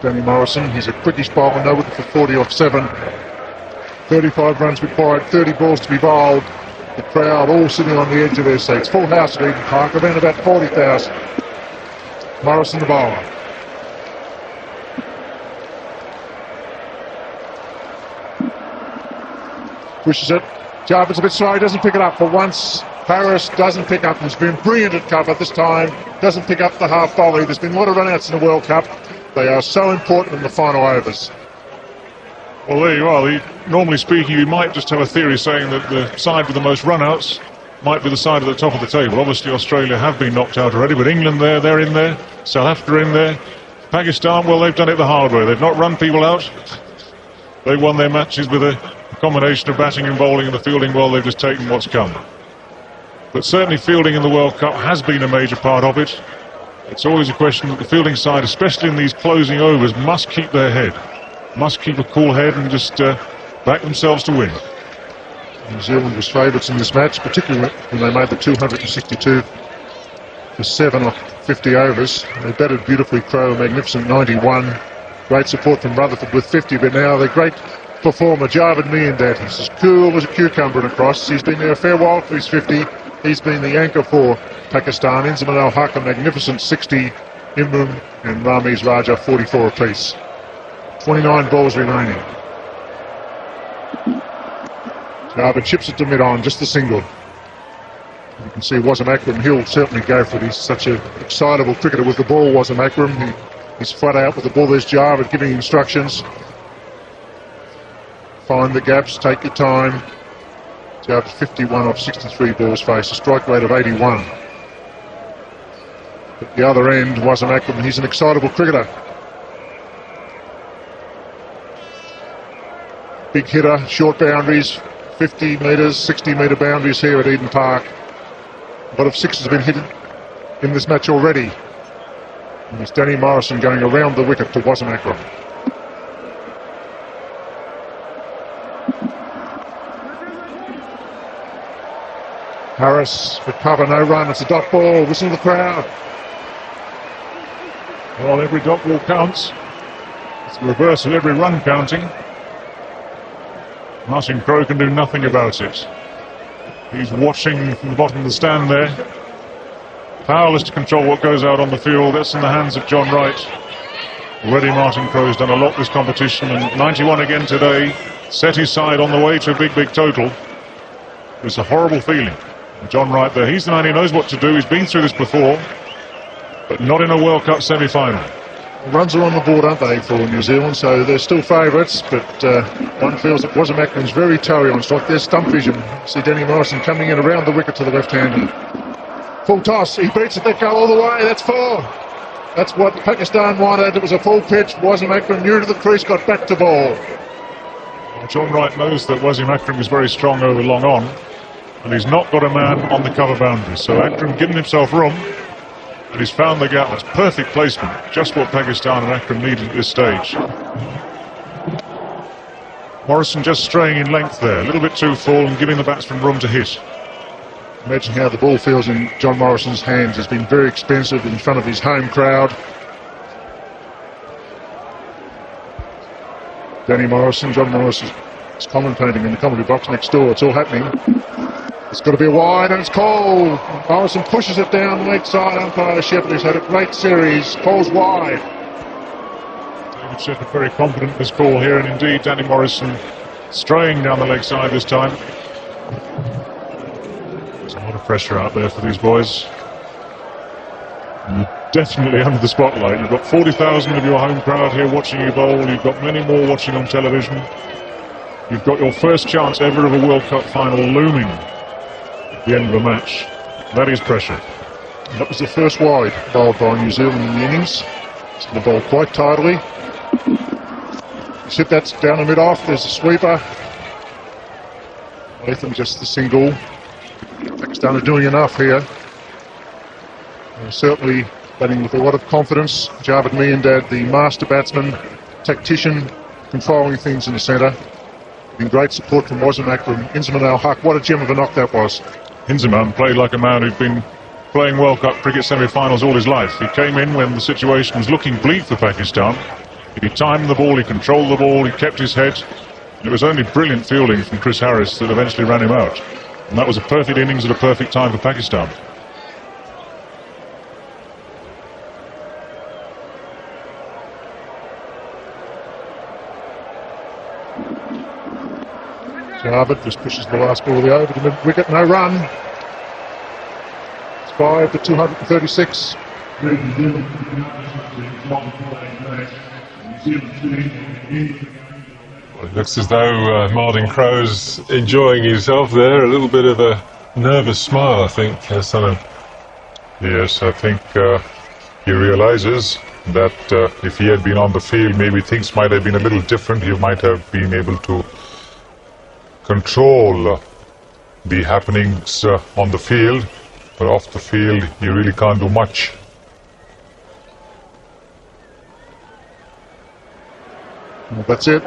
Danny Morrison, he's a quickish bowler, no wicket for 40 off 7. 35 runs required, 30 balls to be bowled. The crowd all sitting on the edge of their seats. Full house at Eden Park, around about 40,000. Morrison the bowler. Pushes it. Jarvis a bit slow, doesn't pick it up for once. Paris doesn't pick up. He's been brilliant at cover this time. Doesn't pick up the half volley. There's been a lot of run-outs in the World Cup. They are so important in the final overs. Well, there you are. Normally speaking, you might just have a theory saying that the side with the most run-outs might be the side at the top of the table. Obviously, Australia have been knocked out already, but England they're in there. South Africa in there. Pakistan, well, they've done it the hard way. They've not run people out. They won their matches with a combination of batting and bowling and the fielding. Well, they've just taken what's come. But certainly fielding in the World Cup has been a major part of it. It's always a question that the fielding side, especially in these closing overs, must keep their head. Must keep a cool head and just back themselves to win. New Zealand was favourites in this match, particularly when they made the 262 for 7 off 50 overs. They batted beautifully. Crowe, a magnificent 91. Great support from Rutherford with 50, but now the great performer, Javed Miandad. He's as cool as a cucumber across. He's been there a fair while for his 50. He's been the anchor for Pakistan. Inzamam al-Haq, a magnificent 60. Imran and Ramiz Raja, 44 apiece. 29 balls remaining. Javed chips it to mid-on, just the single. You can see Wasim Akram, he'll certainly go for it. He's such an excitable cricketer with the ball, Wasim Akram. He's flat out with the ball. There's Javed giving instructions. Find the gaps, take your time. Javed 51 off 63 balls faced, a strike rate of 81. At the other end, Wasim Akram, he's an excitable cricketer. Big hitter, short boundaries, 50 metres, 60 metre boundaries here at Eden Park. A lot of sixes have been hit in this match already. And it's Danny Morrison going around the wicket to Wasim Akram. Harris for cover, no run, it's a dot ball, listen to the crowd. Well, every dot ball counts. It's the reverse of every run counting. Martin Crowe can do nothing about it. He's watching from the bottom of the stand there. Powerless to control what goes out on the field. That's in the hands of John Wright. Already Martin Crowe's done a lot this competition, and 91 again today. Set his side on the way to a big total. It's a horrible feeling. John Wright there, he's the man who knows what to do. He's been through this before, but not in a World Cup semi-final. Runs are on the board, aren't they, for New Zealand, so they're still favourites, but one feels that Wasim Akram's very toey on strike. There's stump vision. See Danny Morrison coming in around the wicket to the left-hander. Full toss, he beats it, that go all the way, that's 4. That's what Pakistan wanted. It was a full pitch. Wasim Akram new to the crease, got back to ball. Well, John Wright knows that Wasim Akram is very strong over long on, and he's not got a man on the cover boundary, so Akram giving himself room. And he's found the gap. That's perfect placement. Just what Pakistan and Akram needed at this stage. Morrison just straying in length there. A little bit too full and giving the batsman room to hit. Imagine how the ball feels in John Morrison's hands. It's been very expensive in front of his home crowd. Danny Morrison, John Morrison is commentating in the commentary box next door. It's all happening. It's got to be a wide, and it's called. Morrison pushes it down leg side. Umpire Shepherd has had a great series. Calls wide. David Shepherd very confident in his call here, and indeed Danny Morrison straying down the leg side this time. There's a lot of pressure out there for these boys. And you're definitely under the spotlight. You've got 40,000 of your home crowd here watching you bowl. You've got many more watching on television. You've got your first chance ever of a World Cup final looming at the end of a match. That is pressure. That was the first wide bowled by New Zealand in the innings. It's going to bowl quite tidily. Except that's down the mid-off. There's a sweeper. Latham just the single. Pakistan are doing enough here. They're certainly batting with a lot of confidence. Javed Miandad, the master batsman, tactician, controlling things in the centre. Been great support from Wasim Akram. Inzamam al-Haq, what a gem of a knock that was. Inzamam played like a man who'd been playing World Cup cricket semi-finals all his life. He came in when the situation was looking bleak for Pakistan. He timed the ball, he controlled the ball, he kept his head. It was only brilliant fielding from Chris Harris that eventually ran him out. And that was a perfect innings at a perfect time for Pakistan. Javed just pushes the last ball over to mid-wicket, no run. It's 5 for 236. Well, it looks as though Martin Crowe's enjoying himself there. A little bit of a nervous smile, I think, Sonam. Yes, I think he realizes that if he had been on the field, maybe things might have been a little different. He might have been able to control the happenings on the field, but off the field, you really can't do much. Well, that's it.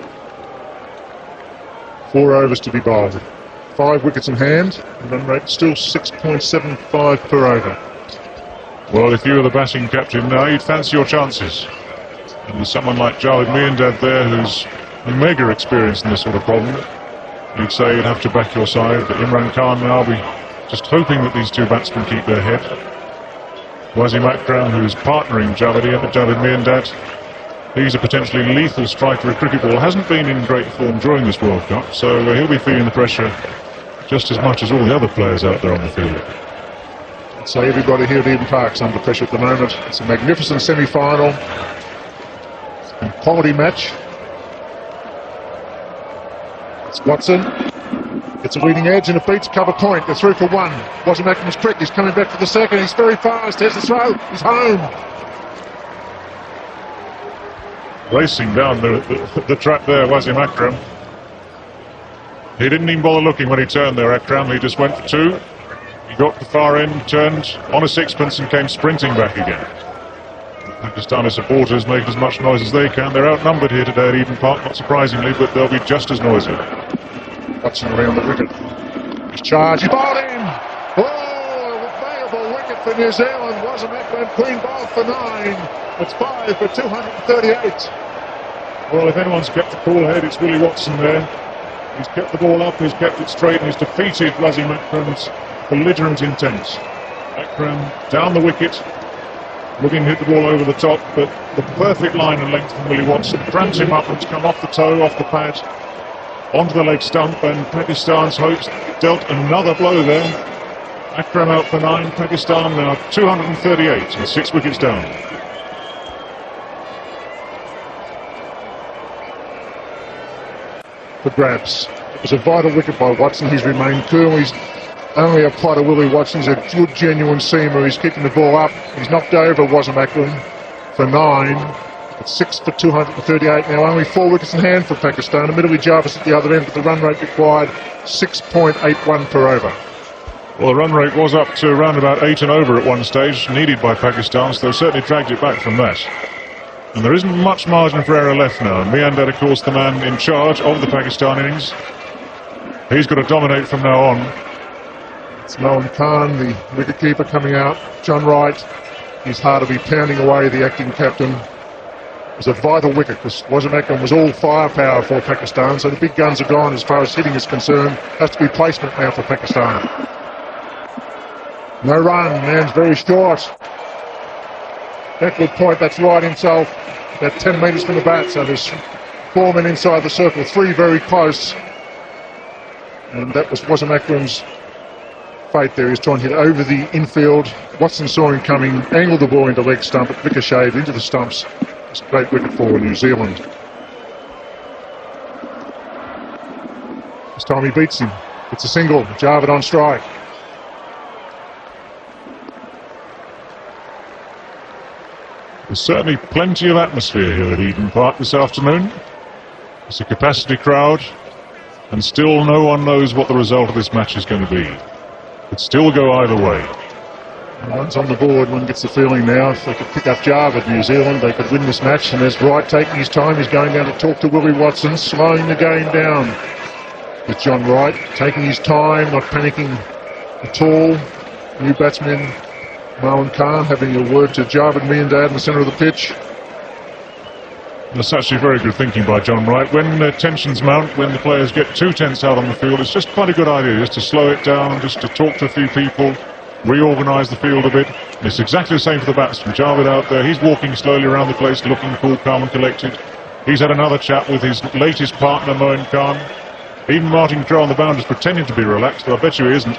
4 overs to be bowled. 5 wickets in hand. Run rate still 6.75 per over. Well, if you were the batting captain now, you'd fancy your chances. And there's someone like Javed Miandad there who's mega experienced in this sort of problem. You'd say you'd have to back your side, but Imran Khan now be just hoping that these two batsmen keep their head. Wasim Akram, who's partnering Javed Miandad, he's a potentially lethal striker of cricket ball, hasn't been in great form during this World Cup, so he'll be feeling the pressure just as much as all the other players out there on the field. I'd say everybody here at Eden Park's under pressure at the moment. It's a magnificent semi-final. It's a quality match. It's Watson. It's a leading edge and it beats cover point. They're through for 1. Wasim Akram's prick. He's coming back for the second. He's very fast. Here's the throw. He's home. Racing down the track there, Wasim Akram. He didn't even bother looking when he turned there, Akram. He just went for 2. He got the far end, turned on a sixpence and came sprinting back again. Pakistani supporters make as much noise as they can. They're outnumbered here today at Eden Park, not surprisingly, but they'll be just as noisy. Watching around the wicket. He's charged. He bowled in. Oh, a valuable wicket for New Zealand. Wasim Akram clean bowled for 9. It's 5 for 238. Well, if anyone's kept a cool head, it's Willie Watson there. He's kept the ball up, he's kept it straight, and he's defeated Wasim Akram's belligerent intent. Akram down the wicket, looking to hit the ball over the top, but the perfect line and length from Willie Watson grants him up and it's come off the toe, off the pad, onto the leg stump, and Pakistan's hopes dealt another blow there. Akram out for 9, Pakistan now 238 with 6 wickets down. For grabs. It was a vital wicket by Watson. He's remained cool. He's only a pot of Willie Watson. He's a good, genuine seamer. He's keeping the ball up. He's knocked over Wasim Akram for 9. It's 6 for 238 now. Only 4 wickets in hand for Pakistan. Admittedly, Jarvis at the other end, but the run rate required 6.81 per over. Well, the run rate was up to around about 8 and over at one stage, needed by Pakistan, so they've certainly dragged it back from that. And there isn't much margin for error left now. Miandad, of course, the man in charge of the Pakistan innings. He's got to dominate from now on. It's Mohan Khan, the wicketkeeper, coming out. John Wright. He's hard to be pounding away, the acting captain. It was a vital wicket because Wasim Akram was all firepower for Pakistan, so the big guns are gone as far as hitting is concerned. Has to be placement now for Pakistan. No run, man's very short. Backward point, that's right himself, about 10 metres from the bat, so there's 4 men inside the circle, 3 very close. And that was Wasim Akram's fate there. He was trying to hit over the infield. Watson saw him coming, angled the ball into leg stump, it ricocheted into the stumps. It's a great wicket for New Zealand. This time he beats him. It's a single, Javed on strike. There's certainly plenty of atmosphere here at Eden Park this afternoon. It's a capacity crowd, and still no one knows what the result of this match is going to be. Could still go either way. One's on the board, one gets the feeling now if they could pick up Javed, New Zealand, they could win this match. And there's Wright taking his time, he's going down to talk to Willie Watson, slowing the game down. With John Wright taking his time, not panicking at all. New batsman Mohan Khan having a word to Javed Miandad in the centre of the pitch. That's actually very good thinking by John Wright. When tensions mount, when the players get too tense out on the field, it's just quite a good idea just to slow it down, just to talk to a few people, reorganise the field a bit. And it's exactly the same for the batsman. Javed out there, he's walking slowly around the place, looking cool, calm and collected. He's had another chat with his latest partner, Moin Khan. Even Martin Crowe on the boundaries pretending to be relaxed, but I bet you he isn't.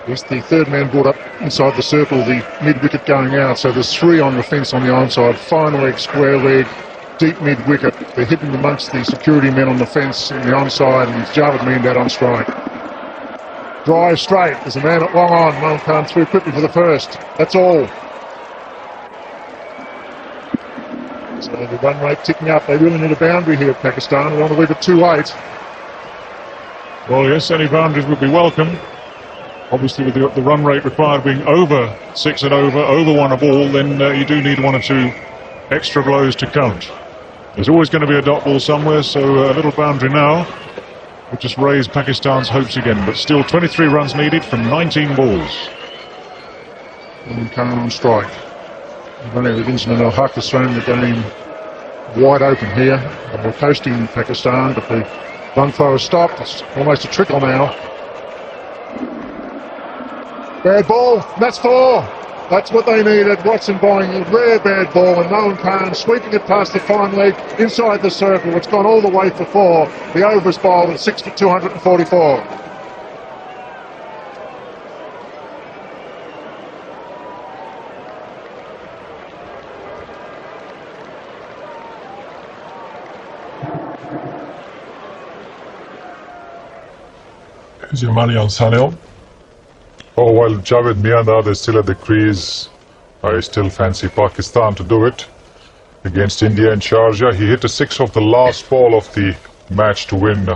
Yes, the third man brought up inside the circle, the mid-wicket going out, so there's 3 on the fence on the onside. Fine leg, square leg, deep mid-wicket. They're hidden amongst the security men on the fence in the onside, and Javed Miandad on strike. Drive straight, there's a man at long on. Moin Khan through quickly for the first. That's all. So the run rate ticking up. They really need a boundary here, Pakistan. They want to leave it too late. Well, yes, any boundaries would be welcome. Obviously, with the run rate required being over 6 and over 1 a ball, then you do need 1 or 2 extra blows to count. There's always going to be a dot ball somewhere, so a little boundary now would just raise Pakistan's hopes again. But still 23 runs needed from 19 balls. And Khan on strike. Vincent Al-Haq has thrown the game wide open here. We're coasting Pakistan, but the run flow has stopped. It's almost a trickle now. Bad ball, that's 4. That's what they needed. Watson bowling a rare bad ball, and Moin Khan sweeping it past the fine leg inside the circle. It's gone all the way for 4. The over is bowled at 6 for 244. Here's your money on Sunil. Oh, while Javed Miandad is still at the crease, I still fancy Pakistan to do it against India in Sharjah. He hit a 6 off the last ball of the match to win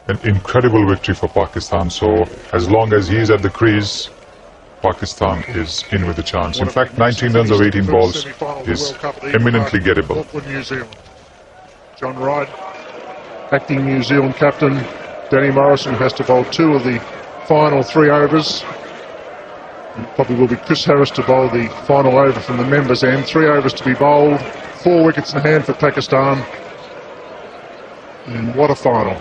an incredible victory for Pakistan. So as long as he's at the crease, Pakistan is in with a chance. In fact, 19 runs of 18 balls is eminently gettable. New Zealand. John Wright, acting New Zealand captain. Danny Morrison has to bowl 2 of the final 3 overs. It probably will be Chris Harris to bowl the final over from the members' end. 3 overs to be bowled, 4 wickets in hand for Pakistan. And what a final.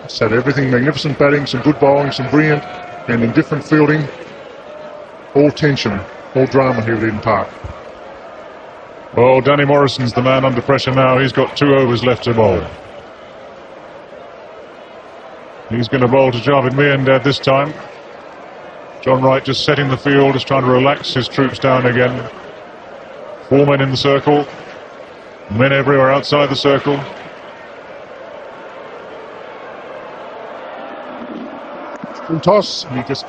It's had everything, magnificent batting, some good bowling, some brilliant and indifferent fielding. All tension, all drama here at Eden Park. Well, Danny Morrison's the man under pressure now. He's got 2 overs left to bowl. He's going to bowl to Javed Miandad this time. John Wright just setting the field, just trying to relax his troops down again. 4 men in the circle. Men everywhere outside the circle. Full toss, and he just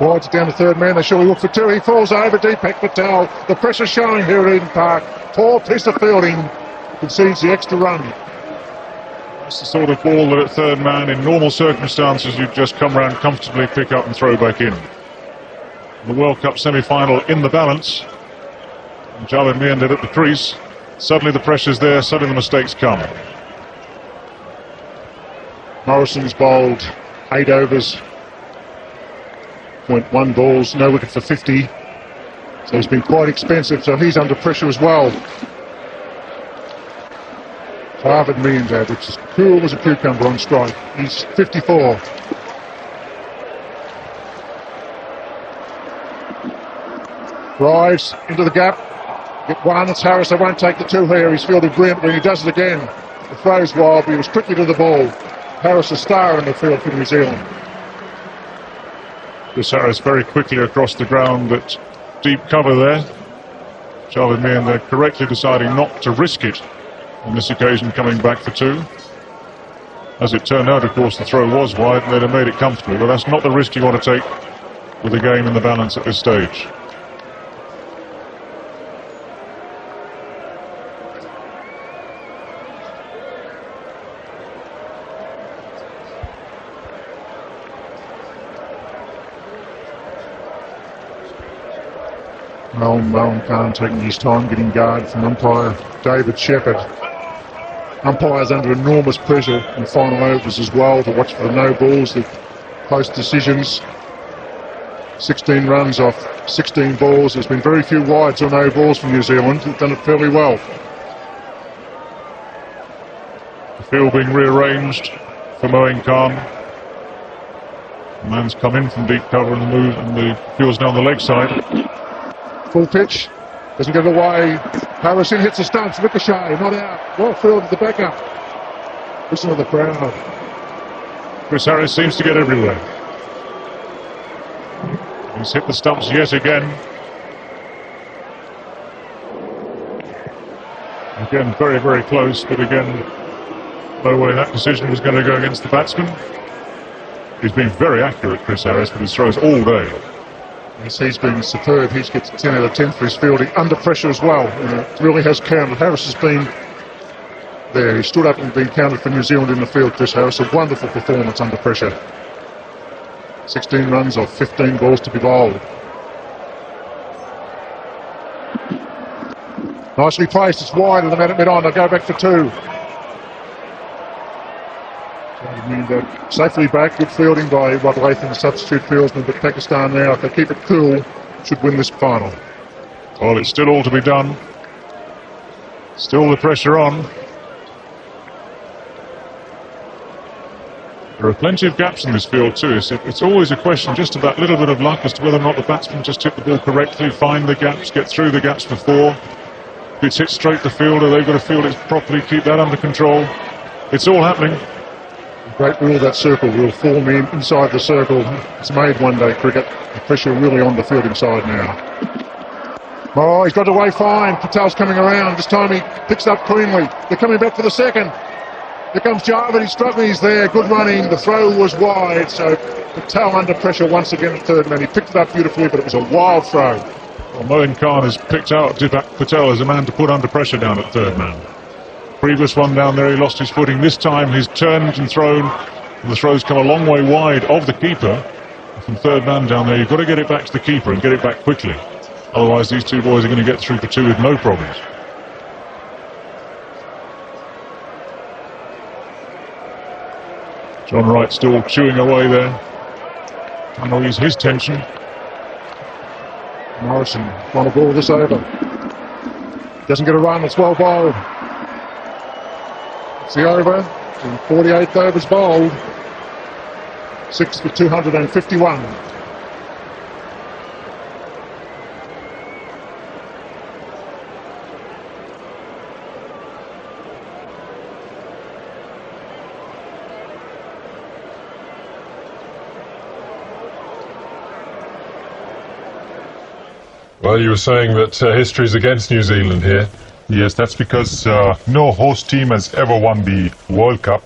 wides it down to third man. They surely look for 2. He falls over. Deepak Patel. The pressure showing here at Eden Park. Poor piece of fielding. Concedes the extra run. That's the sort of ball that at third man, in normal circumstances, you'd just come round comfortably, pick up and throw back in. The World Cup semi-final in the balance. Javed Miandad at the crease. Suddenly the pressure's there, suddenly the mistakes come. Morrison's bowled 8 overs, 0.1 balls, no wicket for 50. So he's been quite expensive, so he's under pressure as well. Javed Miandad, which is cool as a cucumber on strike. He's 54. Drives into the gap. Get 1, it's Harris. They won't take the 2 here. He's fielded brilliantly. He does it again. The throw's wild, but he was quickly to the ball. Harris a star in the field for New Zealand. Chris Harris very quickly across the ground at deep cover there. Javed Miandad correctly deciding not to risk it on this occasion, coming back for 2. As it turned out, of course, the throw was wide and they'd have made it comfortably, but that's not the risk you want to take with the game in the balance at this stage. Moin Khan taking his time getting guard from umpire David Shepherd. Umpires under enormous pressure in final overs as well to watch for the no balls, the close decisions. 16 runs off 16 balls. There's been very few wides or no balls from New Zealand. They've done it fairly well. The field being rearranged for Moeen Khan. The man's come in from deep cover and the field's down the leg side. Full pitch. Doesn't get it away. Harris in, hits the stumps. Ricochet, not out. Well fielded the backup. Listen to the crowd. Chris Harris seems to get everywhere. He's hit the stumps yet again. Again, very, very close, but again, no way that decision was going to go against the batsman. He's been very accurate, Chris Harris, with his throws all day. Yes, he's been superb. He's gets 10 out of 10 for his fielding. Under pressure as well. It really has counted. Harris has been there. He stood up and been counted for New Zealand in the field, Chris Harris. A wonderful performance under pressure. 16 runs off 15 balls to be bowled. Nicely placed. It's wide of the man at mid-on. They'll go back for two. Safely back. Good fielding by Rod Latham, the substitute fieldsman. But Pakistan now, if they keep it cool, should win this final. Well, it's still all to be done. Still the pressure on. There are plenty of gaps in this field too. It's always a question just of that little bit of luck as to whether or not the batsman just hit the ball correctly, find the gaps, get through the gaps before. If it's hit straight the fielder, they've got to field it properly, keep that under control. It's all happening. Great rule, that circle will form inside the circle. It's made one day cricket. The pressure really on the fielding side now. Oh, he's got away fine. Patel's coming around. This time he picks up cleanly. They're coming back for the second. Here comes Jarvis. He's struggling. He's there. Good running. The throw was wide. So Patel under pressure once again at third man. He picked it up beautifully, but it was a wild throw. Well, Moeen Khan has picked out Deepak Patel as a man to put under pressure down at third man. Previous one down there, he lost his footing. This time he's turned and thrown. And the throw's come a long way wide of the keeper. From third man down there, you've got to get it back to the keeper and get it back quickly. Otherwise, these two boys are going to get through for two with no problems. John Wright still chewing away there. Trying to ease his tension. Morrison trying to ball this over. Doesn't get a run, it's well bowled. It's the over, and 48th overs bowled. 6 for 251. Well, you were saying that history is against New Zealand here. Yes, that's because no host team has ever won the World Cup.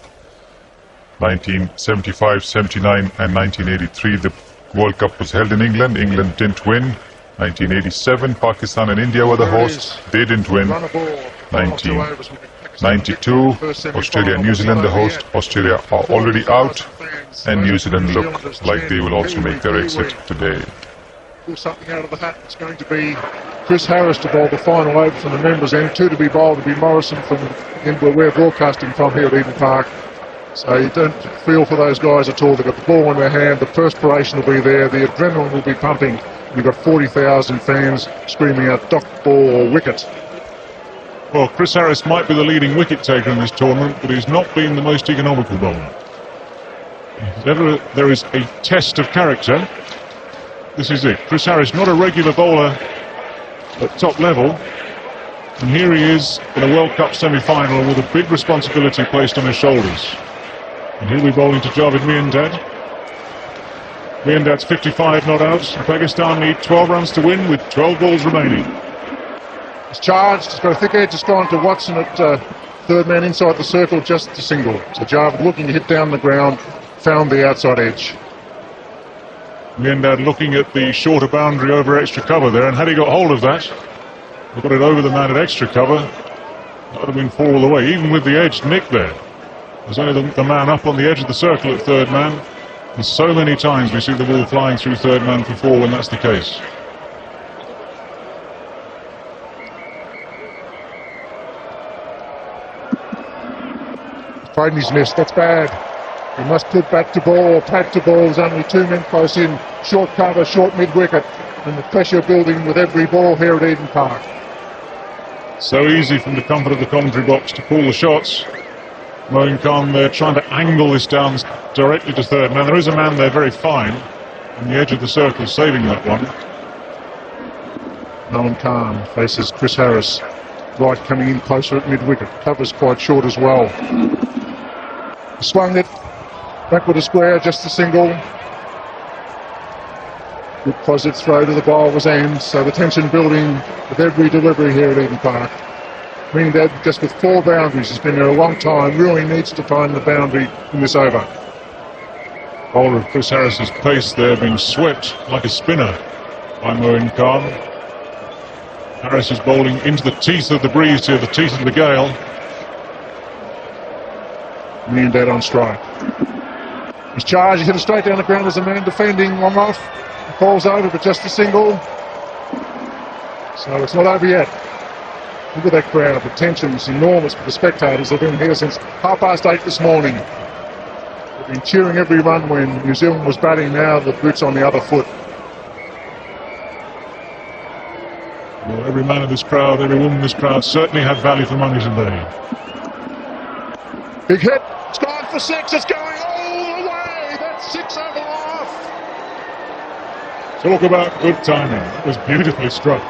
1975, 79 and 1983, the World Cup was held in England. England didn't win. 1987, Pakistan and India were the hosts. They didn't win. 1992, Australia and New Zealand the host. Australia are already out, and New Zealand look like they will also make their exit today. Pull something out of the hat. It's going to be Chris Harris to bowl the final over from the members' end. Two to be bowled to be Morrison from where we're broadcasting from here at Eden Park. So you don't feel for those guys at all. They've got the ball in their hand. The perspiration will be there. The adrenaline will be pumping. You've got 40,000 fans screaming out "Dock ball" or "wicket." Well, Chris Harris might be the leading wicket taker in this tournament, but he's not been the most economical bowler. If ever there is a test of character, this is it. Chris Harris, not a regular bowler at top level, and here he is in a World Cup semi-final with a big responsibility placed on his shoulders. And he'll be bowling to Javed Miandad. Miandad's 55 not out. Pakistan need 12 runs to win with 12 balls remaining. He's charged. He's got a thick edge. It's gone to Watson at third man inside the circle, just a single. So Javed looking to hit down the ground, found the outside edge. Miandad looking at the shorter boundary over extra cover there, and had he got hold of that, he got it over the man at extra cover, that would have been four all the way, even with the edge nick there. There's only the man up on the edge of the circle at third man, and so many times we see the ball flying through third man for four when that's the case. Frightened he's missed. That's bad. He must put back to ball, pad to ball. There's only two men close in. Short cover, short mid-wicket. And the pressure building with every ball here at Eden Park. So easy from the comfort of the commentary box to call the shots. Moeen Khan there trying to angle this down directly to third. Now there is a man there very fine on the edge of the circle saving that one. Moeen Khan faces Chris Harris. Right coming in closer at mid-wicket. Covers quite short as well. Swung it. Backward a square, just a single. Good positive throw to the bowler's end, so the tension building with every delivery here at Eden Park. Meaning that just with 4 boundaries, he's been there a long time, really needs to find the boundary in this over. Bowler of Chris Harris's pace there being swept like a spinner by Moeen Khan. Harris is bowling into the teeth of the breeze here, the teeth of the gale. Me and Dad on strike. He's charged, he's hit it straight down the ground as a man defending, long off. Falls over, but just a single. So it's not over yet. Look at that crowd. The tension's enormous for the spectators. They've been here since 8:30 this morning. They've been cheering every run when New Zealand was batting. Now the boot's on the other foot. Well, every man in this crowd, every woman in this crowd certainly had value for money today. Big hit. It's gone for 6. It's going all the way. That's 6 over off. Talk about good timing. It was beautifully struck.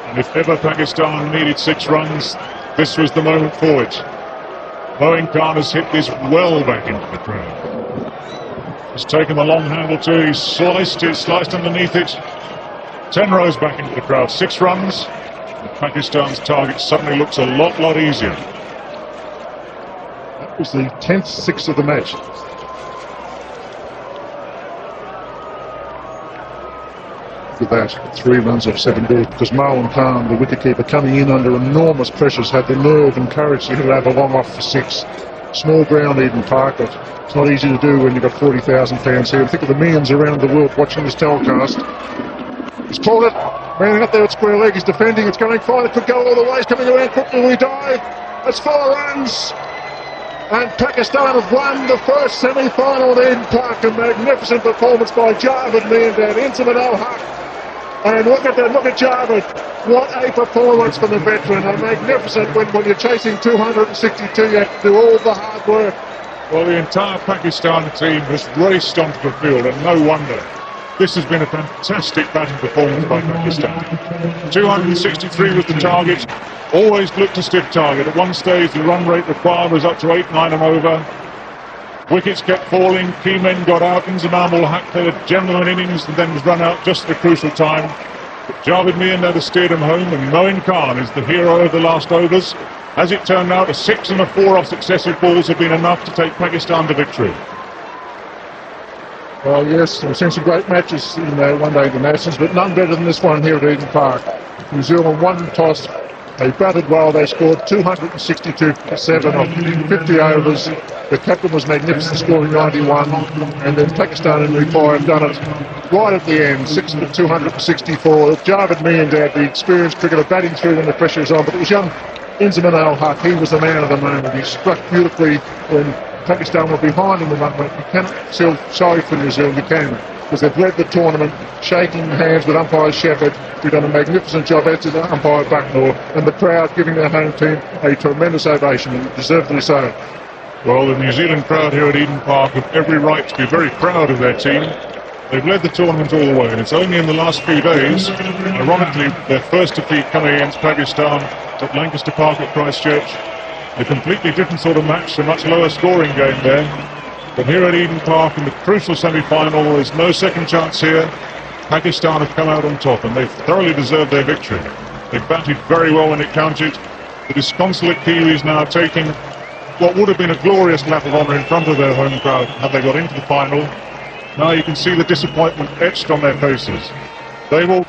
And if ever Pakistan needed 6 runs, this was the moment for it. Moeen Khan has hit this well back into the crowd. He's taken the long handle too. He's sliced underneath it. 10 rows back into the crowd. 6 runs. And Pakistan's target suddenly looks a lot easier. That was the 10th 6 of the match. Look at that, 3 runs off 7 balls, because Moeen Khan, the wicketkeeper, coming in under enormous pressures, had the nerve and courage to hit it over long off for 6. Small ground, Eden Park, but it's not easy to do when you've got 40,000 fans here. Think of the millions around the world watching this telecast. He's pulled it, landing up there at square leg, he's defending, it's going fine, it could go all the way, it's coming around quickly, will he die? That's 4 runs! And Pakistan have won the first semi-final at Eden Park. A magnificent performance by Javed Miandad, Intimate Al-Haq. And look at that, look at Javed. What a performance from the veteran. A magnificent when you're chasing 262, you have to do all the hard work. Well, the entire Pakistan team has raced onto the field, and no wonder. This has been a fantastic batting performance by Pakistan. 263 was the target. Always looked a stiff target. At one stage, the run rate required was up to 8-9 and over. Wickets kept falling. Key men got out. Inzamam ul-Haq played a gentleman innings and then was run out just at the crucial time. But Javed Miandad has steered him home, and Moeen Khan is the hero of the last overs. As it turned out, a 6 and a 4 off successive balls have been enough to take Pakistan to victory. Well, yes, we've seen some great matches in one day internationals, but none better than this one here at Eden Park. New Zealand won the toss. They batted well. They scored 262 for 7 off 50 overs. The captain was magnificent, scoring 91. And then Pakistan in reply have done it right at the end, 6 for 264. Javed Miandad, the experienced cricketer, batting through when the pressure is on. But it was young Inzamam Al-Haq. He was the man of the moment. He struck beautifully when Pakistan were behind in the run rate. You cannot feel sorry for New Zealand, you can, because they've led the tournament, shaking hands with umpire Shepherd, who've done a magnificent job, as did umpire Bucknor, and the crowd giving their home team a tremendous ovation, and deservedly so. Well, the New Zealand crowd here at Eden Park have every right to be very proud of their team. They've led the tournament all the way, and it's only in the last few days, ironically, their first defeat coming against Pakistan at Lancaster Park at Christchurch. A completely different sort of match, a much lower scoring game there. But here at Eden Park in the crucial semi-final, there's no second chance here. Pakistan have come out on top, and they've thoroughly deserved their victory. They've batted very well when it counted. The disconsolate Kiwis now taking what would have been a glorious lap of honour in front of their home crowd had they got into the final. Now you can see the disappointment etched on their faces. They will...